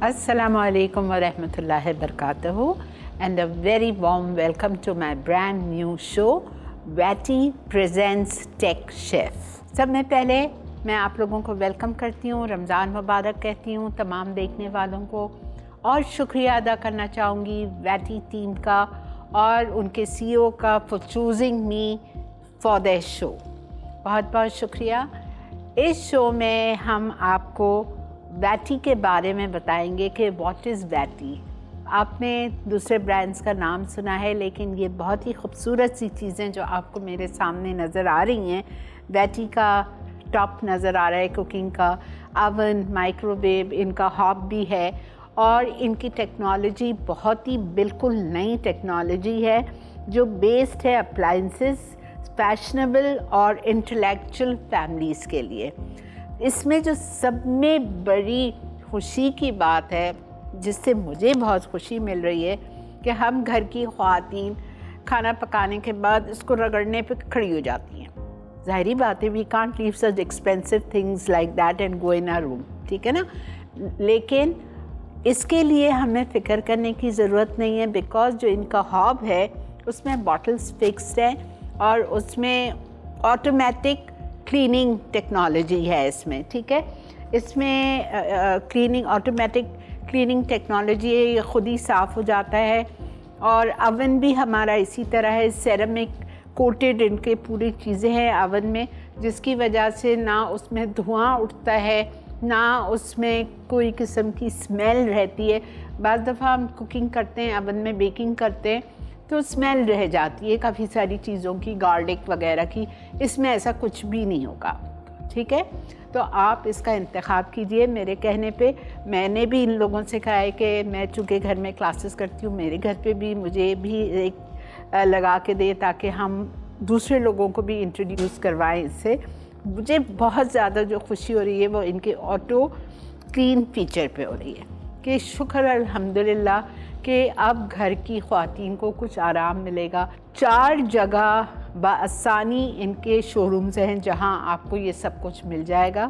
Assalamu alaikum wa rahmatullahi wa barakatuhu and a very warm welcome to my brand new show Vati Presents Tech Chef। सब में पहले मैं आप लोगों को वेलकम करती हूँ, रमज़ान मुबारक कहती हूँ तमाम देखने वालों को, और शुक्रिया अदा करना चाहूँगी वैटी टीम का और उनके CEO का for choosing me for this show. बहुत बहुत शुक्रिया। इस शो में हम आपको वैटी के बारे में बताएंगे कि व्हाट इज़ वैटी। आपने दूसरे ब्रांड्स का नाम सुना है, लेकिन ये बहुत ही खूबसूरत सी चीज़ें जो आपको मेरे सामने नज़र आ रही हैं। वैटी का टॉप नज़र आ रहा है, कुकिंग का अवन, माइक्रोवेव, इनका हॉब भी है और इनकी टेक्नोलॉजी बहुत ही बिल्कुल नई टेक्नोलॉजी है जो बेस्ड है अप्लाइंसेस, फैशनेबल और इंटेलेक्चुअल फैमिलीज़ के लिए। इसमें जो सब में बड़ी खुशी की बात है, जिससे मुझे बहुत खुशी मिल रही है, कि हम घर की ख़वातीन खाना पकाने के बाद इसको रगड़ने पे खड़ी हो जाती हैं। ज़ाहिरी बात है, we can't leave such expensive things like that and go in our room, ठीक है ना। लेकिन इसके लिए हमें फ़िक्र करने की ज़रूरत नहीं है, बिकॉज़ जो इनका हॉब है उसमें बॉटल्स फिक्स्ड हैं और उसमें ऑटोमेटिक क्लीनिंग टेक्नोलॉजी है इसमें, ठीक है। इसमें क्लीनिंग ऑटोमेटिक क्लीनिंग टेक्नोलॉजी है, ये ख़ुद ही साफ़ हो जाता है। और अवन भी हमारा इसी तरह है, सेरेमिक कोटेड इनके पूरी चीज़ें हैं अवन में, जिसकी वजह से ना उसमें धुआं उठता है ना उसमें कोई किस्म की स्मेल रहती है। बाज़ दफ़ा हम कुकिंग करते हैं, अवन में बेकिंग करते हैं तो स्मेल रह जाती है काफ़ी सारी चीज़ों की, गार्लिक वगैरह की। इसमें ऐसा कुछ भी नहीं होगा, ठीक है। तो आप इसका इंतखाब कीजिए मेरे कहने पे। मैंने भी इन लोगों से कहा है कि मैं चूँकि घर में क्लासेस करती हूँ, मेरे घर पे भी मुझे भी एक लगा के दे ताकि हम दूसरे लोगों को भी इंट्रोड्यूस करवाएं इससे। मुझे बहुत ज़्यादा जो खुशी हो रही है वो इनके ऑटो क्लीन फीचर पे हो रही है कि शुक्र अल्हम्दुलिल्लाह कि अब घर की ख़वातीन को कुछ आराम मिलेगा। 4 जगह बआसानी इनके शोरूम्स हैं जहां आपको ये सब कुछ मिल जाएगा।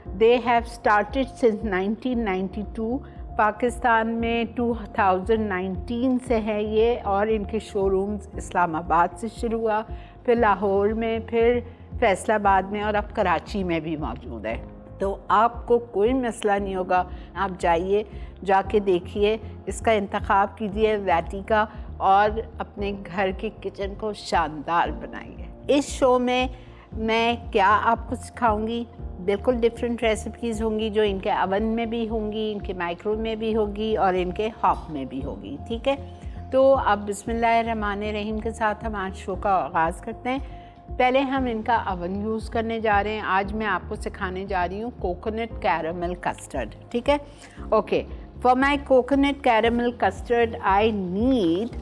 They have started since 1992, Pakistan में 2019 से है ये, और इनके शोरूम्स इस्लामाबाद से शुरू हुआ, फिर लाहौर में, फिर फैसलाबाद में और अब कराची में भी मौजूद है। तो आपको कोई मसला नहीं होगा, आप जाइए, जाके देखिए, इसका इंतखाब कीजिए वैटी का और अपने घर के किचन को शानदार बनाइए। इस शो में मैं क्या आपको सिखाऊंगी, बिल्कुल डिफरेंट रेसिपीज़ होंगी जो इनके अवन में भी होंगी, इनके माइक्रोवेव में भी होगी और इनके हॉब में भी होगी, ठीक है। तो अब बिस्मिल्लाहिर्रहमानिर्रहीम के साथ हम आज शो का आगाज़ करते हैं। पहले हम इनका अवन यूज़ करने जा रहे हैं। आज मैं आपको सिखाने जा रही हूँ कोकोनट कैरामल कस्टर्ड, ठीक है। Okay, for my coconut caramel custard I need,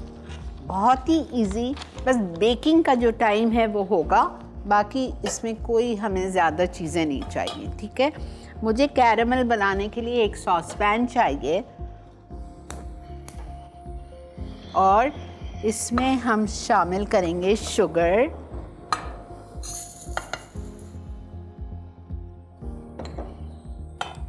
बहुत ही इजी, बस बेकिंग का जो टाइम है वो होगा, बाकी इसमें कोई हमें ज़्यादा चीज़ें नहीं चाहिए, ठीक है। मुझे कैरामल बनाने के लिए एक सॉस पैन चाहिए और इसमें हम शामिल करेंगे शुगर,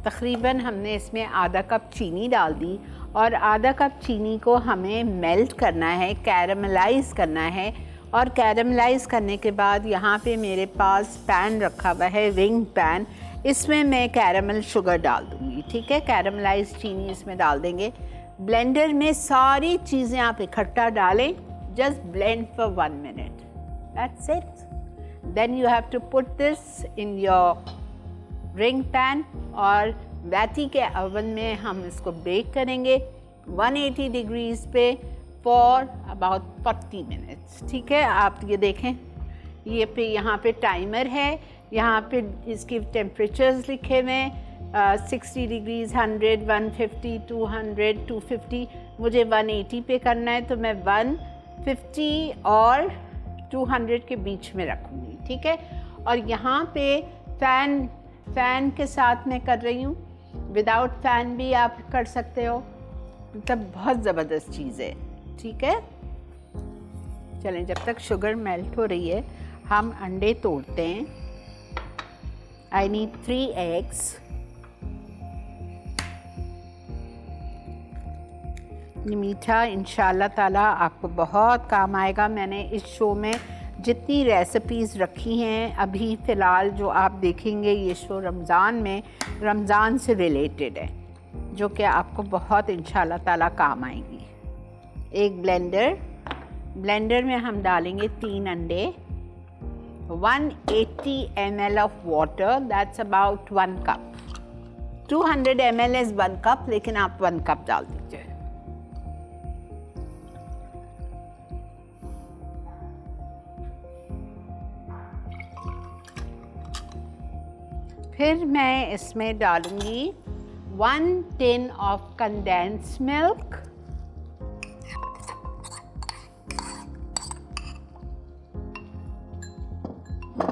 तकरीबन हमने इसमें आधा कप चीनी डाल दी और आधा कप चीनी को हमें मेल्ट करना है, कैरामलाइज़ करना है। और कैरामलाइज़ करने के बाद यहाँ पे मेरे पास पैन रखा हुआ है, रिंग पैन, इसमें मैं कैरामल शुगर डाल दूँगी, ठीक है। कैरामलाइज़ चीनी इसमें डाल देंगे। ब्लेंडर में सारी चीज़ें आप इकट्ठा डालें, just blend for 1 minute, that's it. Then you have to put this in your ring pan और वैटी के अवन में हम इसको बेक करेंगे 180 डिग्रीज़ पे फॉर अबाउट 40 मिनट्स, ठीक है। आप ये देखें, ये पे यहाँ पे टाइमर है, यहाँ पे इसकी टेम्परेचर्स लिखे हुए हैं, 60 डिग्रीज़, 100, 150, 200, 250। मुझे 180 पे करना है तो मैं 150 और 200 के बीच में रखूँगी, ठीक है। और यहाँ पे फ़ैन के साथ मैं कर रही हूँ, विदाउट फ़ैन भी आप कर सकते हो, मतलब बहुत ज़बरदस्त चीज़ है, ठीक है। चलें, जब तक शुगर मेल्ट हो रही है हम अंडे तोड़ते हैं। आई नीड 3 eggs, ये मीठा इंशाल्लाह ताला आपको बहुत काम आएगा। मैंने इस शो में जितनी रेसिपीज़ रखी हैं अभी फ़िलहाल जो आप देखेंगे, ये शो रमज़ान से रिलेटेड है, जो कि आपको बहुत इंशाल्लाह ताला काम आएंगी। एक ब्लेंडर में हम डालेंगे 3 अंडे, 180 ml of water, that's about 1 cup. 200 ml is 1 cup, लेकिन आप 1 कप डाल दीजिए। फिर मैं इसमें डालूंगी 1 tin of condensed milk,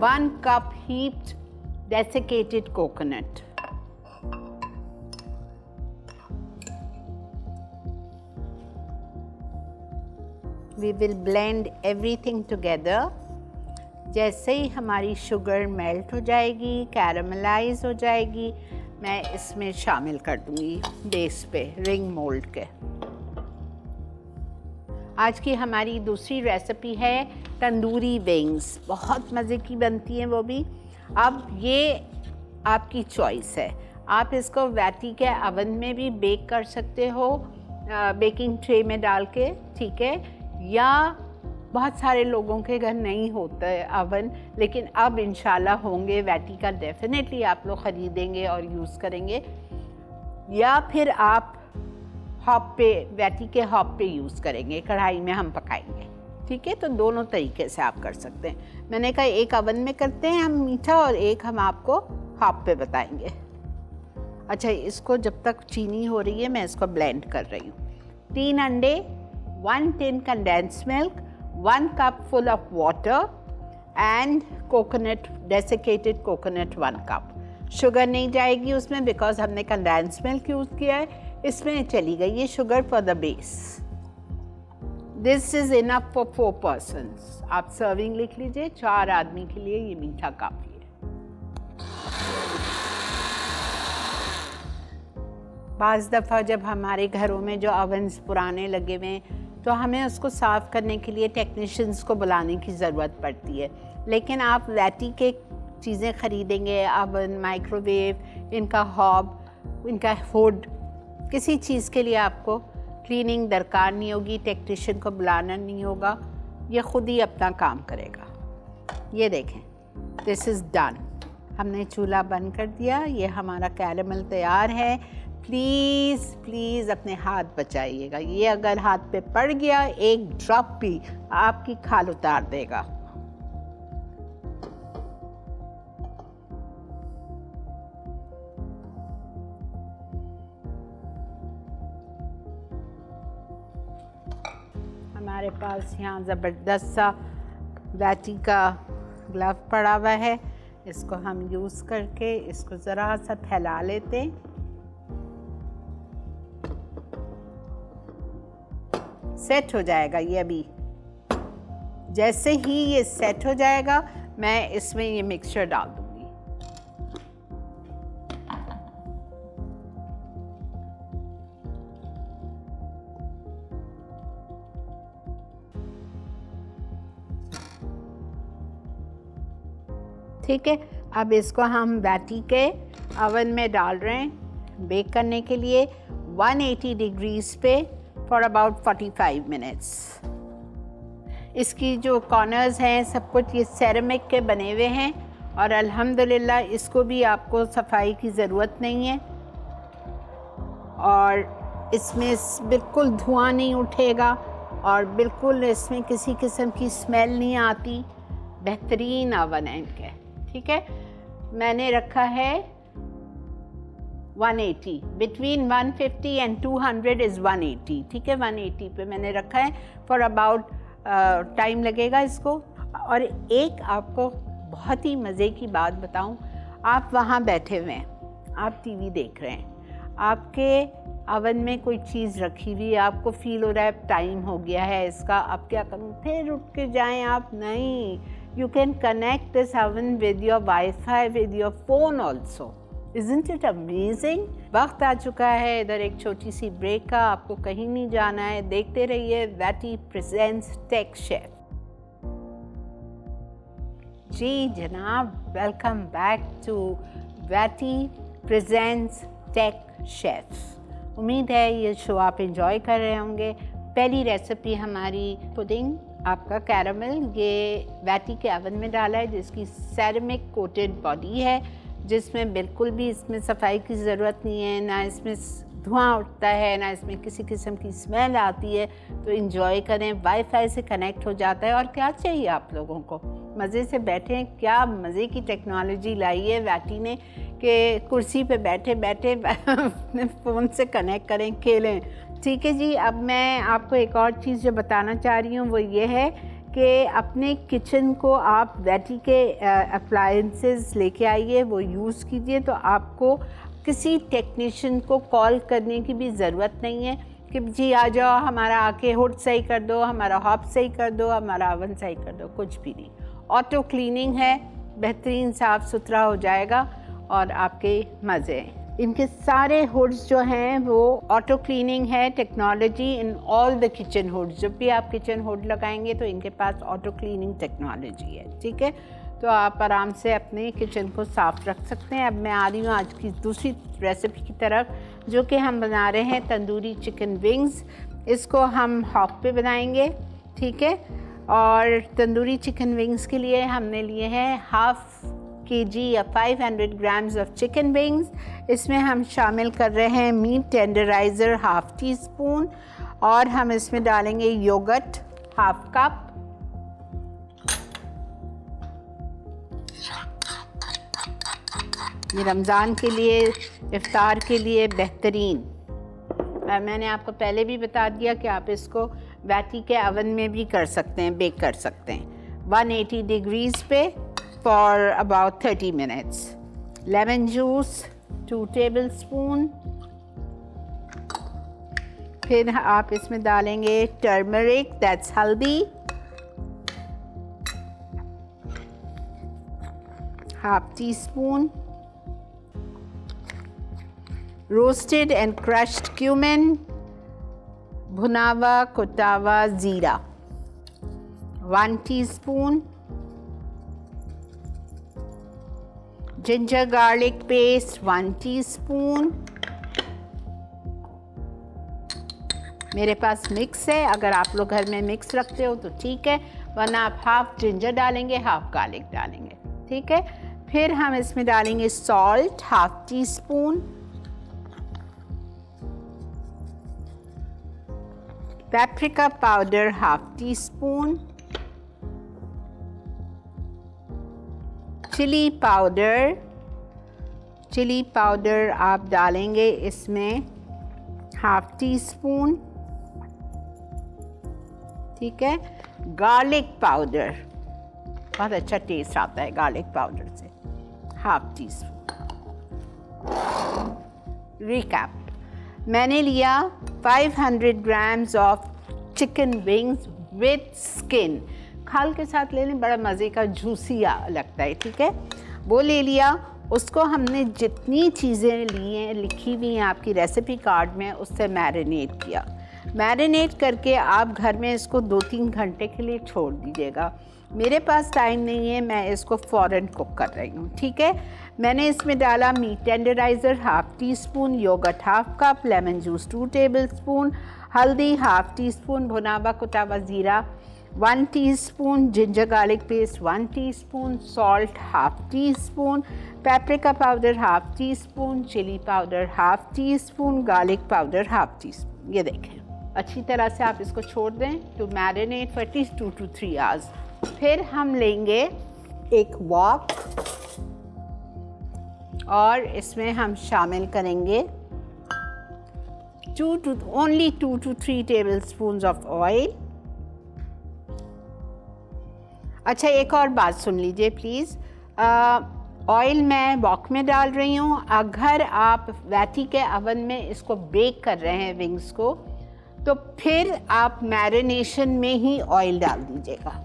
1 cup heaped desiccated coconut, we will blend everything together। जैसे ही हमारी शुगर मेल्ट हो जाएगी, कैरामलाइज हो जाएगी, मैं इसमें शामिल कर दूंगी बेस पे रिंग मोल्ड के। आज की हमारी दूसरी रेसिपी है तंदूरी विंग्स। बहुत मज़े की बनती हैं वो भी। अब ये आपकी चॉइस है, आप इसको वैटी के अवन में भी बेक कर सकते हो, बेकिंग ट्रे में डाल के, ठीक है, या बहुत सारे लोगों के घर नहीं होता है अवन, लेकिन अब इंशाल्लाह होंगे। वैटी का डेफिनेटली आप लोग ख़रीदेंगे और यूज़ करेंगे, या फिर आप हॉप पे, वैटी के हॉप पे यूज़ करेंगे, कढ़ाई में हम पकाएंगे, ठीक है। तो दोनों तरीके से आप कर सकते हैं। मैंने कहा एक अवन में करते हैं हम मीठा और एक हम आपको हॉप पे बताएंगे। अच्छा, इसको जब तक चीनी हो रही है मैं इसको ब्लेंड कर रही हूँ। 3 अंडे, 1 tin condensed milk, 1 cup full of water and coconut, desiccated coconut 1 cup। Sugar नहीं जाएगी उसमें बिकॉज हमने कंडेंस्ड मिल्क यूज़ किया है, इसमें चली गई है sugar for the base. This is enough for 4 persons। आप सर्विंग लिख लीजिए, 4 आदमी के लिए ये मीठा काफ़ी है। बाज़ दफ़ा जब हमारे घरों में जो ओवन्स पुराने लगे हुए हैं तो हमें उसको साफ़ करने के लिए टेक्नीशियंस को बुलाने की ज़रूरत पड़ती है, लेकिन आप वैटी के चीज़ें ख़रीदेंगे, ओवन, माइक्रोवेव, इनका हॉब, इनका हुड, किसी चीज़ के लिए आपको क्लीनिंग दरकार नहीं होगी, टेक्नीशियन को बुलाना नहीं होगा, ये ख़ुद ही अपना काम करेगा। ये देखें, दिस इज़ डन। हमने चूल्हा बंद कर दिया, ये हमारा कैरेमल तैयार है। प्लीज़ प्लीज़ अपने हाथ बचाइएगा, ये अगर हाथ पे पड़ गया एक ड्रॉप भी आपकी खाल उतार देगा। हमारे पास यहाँ ज़बरदस्त सा वैटी का ग्लव पड़ा हुआ है, इसको हम यूज़ करके इसको ज़रा सा फैला लेते हैं। सेट हो जाएगा ये अभी। जैसे ही ये सेट हो जाएगा मैं इसमें ये मिक्सचर डाल दूंगी। ठीक है, अब इसको हम वैटी के अवन में डाल रहे हैं बेक करने के लिए 180 डिग्रीज पे फॉर अबाउट 45 मिनट्स। इसकी जो कॉर्नर्स हैं सब कुछ ये सेरेमिक के बने हुए हैं और अल्हम्दुलिल्लाह इसको भी आपको सफाई की ज़रूरत नहीं है और इसमें बिल्कुल धुआं नहीं उठेगा और बिल्कुल इसमें किसी किस्म की स्मेल नहीं आती। बेहतरीन ओवन है इनके, ठीक है। मैंने रखा है 180, बिटवीन 150 एंड 200 इज़ 180, ठीक है। 180 पे मैंने रखा है फॉर अबाउट, टाइम लगेगा इसको। और एक आपको बहुत ही मज़े की बात बताऊं, आप वहाँ बैठे हुए हैं, आप टीवी देख रहे हैं, आपके अवन में कोई चीज़ रखी हुई है, आपको फील हो रहा है टाइम हो गया है इसका, अब क्या करूँ, फिर उठ के जाएँ आप, नहीं, you can connect this oven with your wifi, with your phone also, Isn't it amazing? वक्त आ चुका है इधर एक छोटी सी ब्रेक का, आपको कहीं नहीं जाना है, देखते रहिए वैटी प्रेजेंट्स टेक शेफ। जी जनाब, welcome back to Vaty presents tech chef. उम्मीद है ये शो आप एंजॉय कर रहे होंगे। पहली रेसिपी हमारी पुडिंग आपका कैरामल, ये वैटी के ओवन में डाला है, जिसकी सेरेमिक कोटेड बॉडी है, जिसमें बिल्कुल भी इसमें सफाई की ज़रूरत नहीं है, ना इसमें धुआं उठता है, ना इसमें किसी किस्म की स्मेल आती है। तो इन्जॉय करें, वाईफाई से कनेक्ट हो जाता है। और क्या चाहिए आप लोगों को, मज़े से बैठें। क्या मज़े की टेक्नोलॉजी लाई है वैटी ने कि कुर्सी पे बैठे बैठे अपने फ़ोन से कनेक्ट करें, खेलें। ठीक है जी। अब मैं आपको एक और चीज़ जो बताना चाह रही हूँ वो ये है कि अपने किचन को आप वैटी के अप्लायंसेस लेके आइए, वो यूज़ कीजिए। तो आपको किसी टेक्नीशियन को कॉल करने की भी ज़रूरत नहीं है कि जी आ जाओ, हमारा आके हुड सही कर दो, हमारा हॉब सही कर दो, हमारा ओवन सही कर दो, कुछ भी नहीं। ऑटो क्लीनिंग है, बेहतरीन साफ़ सुथरा हो जाएगा और आपके मज़े हैं। इनके सारे हुड्स जो हैं वो ऑटो क्लीनिंग है technology in all the kitchen hoods. जब भी आप किचन हुड लगाएंगे तो इनके पास ऑटो क्लीनिंग टेक्नोलॉजी है। ठीक है, तो आप आराम से अपने किचन को साफ़ रख सकते हैं। अब मैं आ रही हूँ आज की दूसरी रेसिपी की तरफ, जो कि हम बना रहे हैं तंदूरी चिकन विंग्स। इसको हम हॉब पे बनाएंगे। ठीक है, और तंदूरी चिकन विंग्स के लिए हमने लिए हैं 1/2 kg या 500 grams ऑफ चिकन विंग्स। इसमें हम शामिल कर रहे हैं मीट टेंडराइज़र 1/2 टीस्पून, और हम इसमें डालेंगे योगर्ट 1/2 कप। ये रमज़ान के लिए, इफ्तार के लिए बेहतरीन। मैंने आपको पहले भी बता दिया कि आप इसको वैटी के ओवन में भी कर सकते हैं, बेक कर सकते हैं 180 डिग्रीज़ पे for about 30 minutes. Lemon juice 2 tablespoon। फिर आप इसमें डालेंगे टर्मरिक, दैट्स हल्दी, 1/2 teaspoon। Roasted and crushed cumin, भुना हुआ कुटा हुआ ज़ीरा 1 teaspoon। Ginger garlic paste 1 teaspoon. मेरे पास मिक्स है, अगर आप लोग घर में मिक्स रखते हो तो ठीक है, वरना आप 1/2 जिंजर डालेंगे, 1/2 गार्लिक डालेंगे। ठीक है, फिर हम इसमें डालेंगे salt 1/2 teaspoon, paprika powder 1/2 teaspoon, chilli powder आप डालेंगे इसमें 1/2 टीस्पून। ठीक है, गार्लिक पाउडर, बहुत अच्छा टेस्ट आता है गार्लिक पाउडर से, 1/2 टीस्पून। रिकैप, मैंने लिया 500 grams of chicken wings with skin. खाल के साथ ले लें, बड़ा मज़े का जूसी लगता है। ठीक है, वो ले लिया। उसको हमने जितनी चीज़ें ली हैं, लिखी हुई हैं आपकी रेसिपी कार्ड में, उससे मैरिनेट किया। मैरिनेट करके आप घर में इसको 2-3 घंटे के लिए छोड़ दीजिएगा। मेरे पास टाइम नहीं है, मैं इसको फ़ौरन कुक कर रही हूँ। ठीक है, मैंने इसमें डाला meat tenderiser 1/2 teaspoon, yoghurt 1/2 cup, lemon juice 2 tablespoon, हल्दी 1/2 टीस्पून, भुना हुआ कुटा हुआ ज़ीरा 1 teaspoon, ginger garlic paste 1 teaspoon, salt 1/2 teaspoon, paprika powder 1/2 teaspoon, chilli powder 1/2 teaspoon, garlic powder 1/2 teaspoon. ये देखें, अच्छी तरह से आप इसको छोड़ दें to marinate for at least 2 to 3 hours। फिर हम लेंगे एक वॉक और इसमें हम शामिल करेंगे only 2 to 3 tablespoons of oil. अच्छा, एक और बात सुन लीजिए प्लीज़। ऑयल मैं वॉक में डाल रही हूँ। अगर आप वैटी के ओवन में इसको बेक कर रहे हैं विंग्स को, तो फिर आप मैरिनेशन में ही ऑयल डाल दीजिएगा।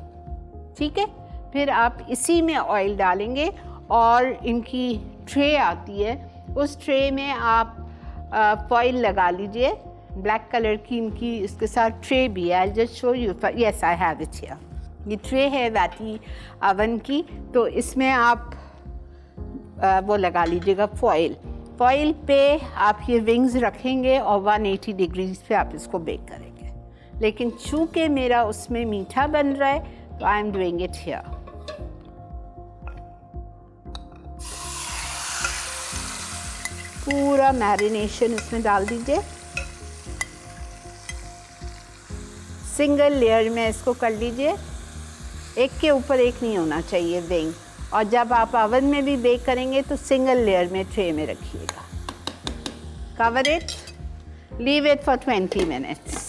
ठीक है, फिर आप इसी में ऑयल डालेंगे और इनकी ट्रे आती है उस ट्रे में आप फॉइल लगा लीजिए, ब्लैक कलर की इनकी इसके साथ ट्रे भी है। I just show you, yes I have it here. ये ट्रे है वैटी अवन की, तो इसमें आप वो लगा लीजिएगा फॉइल। फॉइल पे आप ये विंग्स रखेंगे और 180 डिग्रीज पे आप इसको बेक करेंगे। लेकिन चूँकि मेरा उसमें मीठा बन रहा है तो I am doing it here. पूरा मैरिनेशन इसमें डाल दीजिए, सिंगल लेयर में इसको कर लीजिए, एक के ऊपर एक नहीं होना चाहिए विंग। और जब आप ओवन में भी बेक करेंगे तो सिंगल लेयर में ट्रे में रखिएगा। Cover it, leave it for 20 minutes.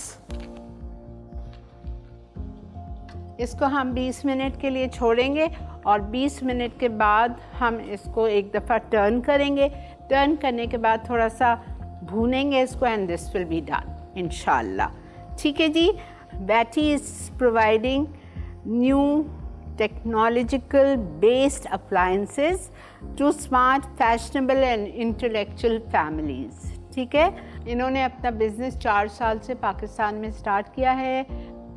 इसको हम 20 मिनट के लिए छोड़ेंगे और 20 मिनट के बाद हम इसको एक दफ़ा टर्न करेंगे। टर्न करने के बाद थोड़ा सा भूनेंगे इसको and this will be done इंशाल्लाह। ठीक है जी। Vaty is providing new technological based appliances to smart, fashionable and intellectual families। ठीक है, इन्होंने अपना बिजनेस 4 साल से पाकिस्तान में स्टार्ट किया है।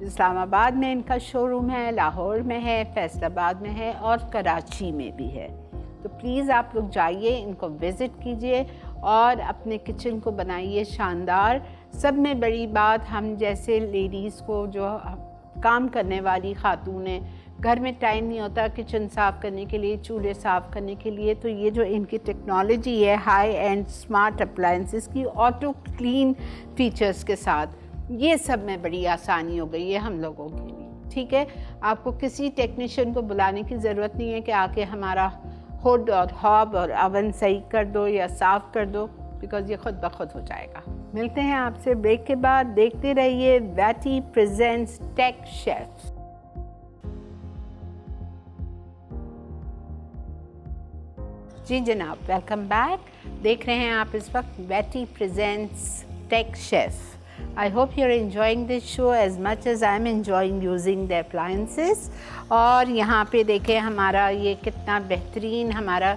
इस्लामाबाद में इनका शोरूम है, लाहौर में है, फैसलाबाद में है और कराची में भी है। तो प्लीज़ आप लोग जाइए, इनको विज़िट कीजिए और अपने किचन को बनाइए शानदार। सब में बड़ी बात, हम जैसे लेडीज़ को जो काम करने वाली खातून हैं, घर में टाइम नहीं होता किचन साफ़ करने के लिए, चूल्हे साफ़ करने के लिए, तो ये जो इनकी टेक्नोलॉजी है हाई एंड स्मार्ट अप्लायंसेस की ऑटो क्लीन फीचर्स के साथ, ये सब में बड़ी आसानी हो गई है हम लोगों के लिए। ठीक है, आपको किसी टेक्नीशियन को बुलाने की ज़रूरत नहीं है कि आके हमारा हुड और हॉब और अवन सही कर दो या साफ़ कर दो, बिकॉज़ ये खुद ब खुद हो जाएगा। मिलते हैं आपसे ब्रेक के बाद। देखते रहिए वैटी प्रेजेंट्स टेक शेफ। जी जनाब, वेलकम बैक। देख रहे हैं आप इस वक्त Vaty presents tech chef. I hope you are enjoying this show as much as I am enjoying using the appliances. और यहाँ पे देखें हमारा ये कितना बेहतरीन हमारा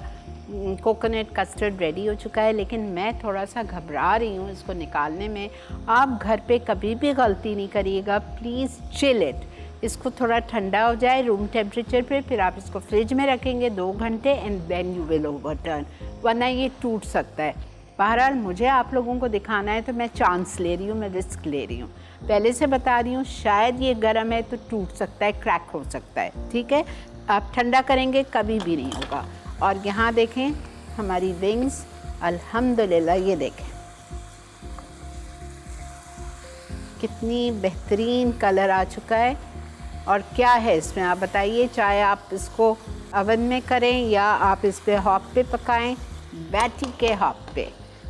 कोकोनट कस्टर्ड रेडी हो चुका है, लेकिन मैं थोड़ा सा घबरा रही हूँ इसको निकालने में। आप घर पे कभी भी गलती नहीं करिएगा, प्लीज़ चिल इट। इसको थोड़ा ठंडा हो जाए रूम टेम्परेचर पे, फिर आप इसको फ्रिज में रखेंगे 2 घंटे and then you will overturn, वरना ये टूट सकता है। बहरहाल मुझे आप लोगों को दिखाना है तो मैं चांस ले रही हूँ, मैं रिस्क ले रही हूँ। पहले से बता रही हूँ, शायद ये गर्म है तो टूट सकता है, क्रैक हो सकता है। ठीक है, आप ठंडा करेंगे कभी भी नहीं होगा। और यहाँ देखें हमारी विंग्स, अल्हम्दुलिल्लाह, ये देखें कितनी बेहतरीन कलर आ चुका है। और क्या है इसमें आप बताइए, चाहे आप इसको अवन में करें या आप इस पे हॉप पे पकाएं, वैटी के हॉप पे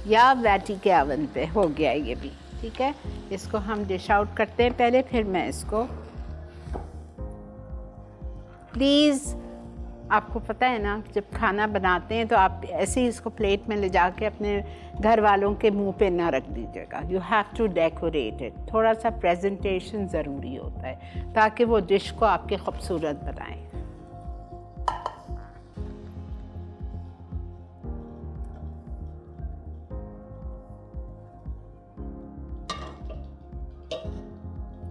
या वैटी के अवन पे, हो गया ये भी। ठीक है, इसको हम डिश आउट करते हैं पहले, फिर मैं इसको, प्लीज़ आपको पता है ना, जब खाना बनाते हैं तो आप ऐसे ही इसको प्लेट में ले जाके अपने घर वालों के मुंह पे ना रख दीजिएगा। You have to decorate it. थोड़ा सा प्रेजेंटेशन ज़रूरी होता है ताकि वो डिश को आपके खूबसूरत बनाए।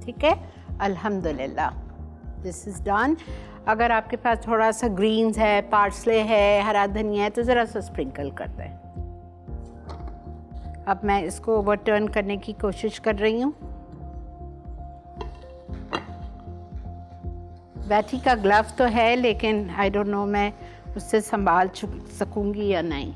ठीक है, अल्हम्दुलिल्लाह, दिस इज़ डन। अगर आपके पास थोड़ा सा ग्रीन्स है, पार्सले है, हरा धनिया है, तो ज़रा सा स्प्रिंकल कर दें। अब मैं इसको ओवरटर्न करने की कोशिश कर रही हूँ। वैटी का ग्लव तो है, लेकिन आई डोंट नो मैं उससे संभाल सकूँगी या नहीं।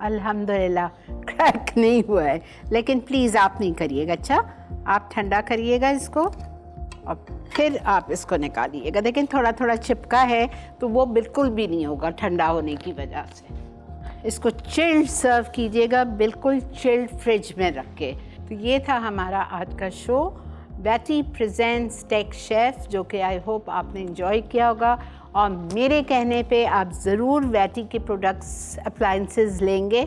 अल्हम्दुलिल्लाह क्रैक नहीं हुआ है, लेकिन प्लीज़ आप नहीं करिएगा। अच्छा, आप ठंडा करिएगा इसको और फिर आप इसको निकालिएगा। लेकिन थोड़ा थोड़ा चिपका है तो वो बिल्कुल भी नहीं होगा ठंडा होने की वजह से। इसको चिल्ड सर्व कीजिएगा, बिल्कुल चिल्ड फ्रिज में रख के। तो ये था हमारा आज का शो, वैटी प्रेजेंट्स टेक शेफ, जो कि आई होप आपने इंजॉय किया होगा। और मेरे कहने पे आप ज़रूर वैटी के प्रोडक्ट्स, अप्लायंसेस लेंगे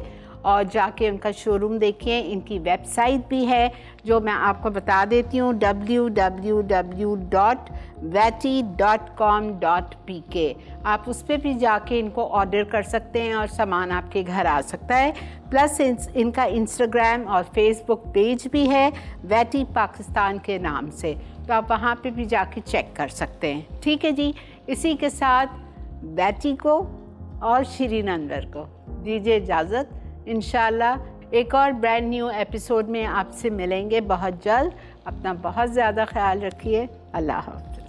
और जाके उनका शोरूम देखिए। इनकी वेबसाइट भी है जो मैं आपको बता देती हूँ, www.vati.com.pk। आप उस पर भी जाके इनको ऑर्डर कर सकते हैं और सामान आपके घर आ सकता है। प्लस इनका इंस्टाग्राम और फेसबुक पेज भी है वैटी पाकिस्तान के नाम से, तो आप वहाँ पे भी जाके चेक कर सकते हैं। ठीक है जी, इसी के साथ वैटी को और शिरीन अनवर को दीजिए इजाज़त। इंशाल्लाह एक और ब्रांड न्यू एपिसोड में आपसे मिलेंगे बहुत जल्द। अपना बहुत ज़्यादा ख्याल रखिए। अल्लाह हाफ़िज़।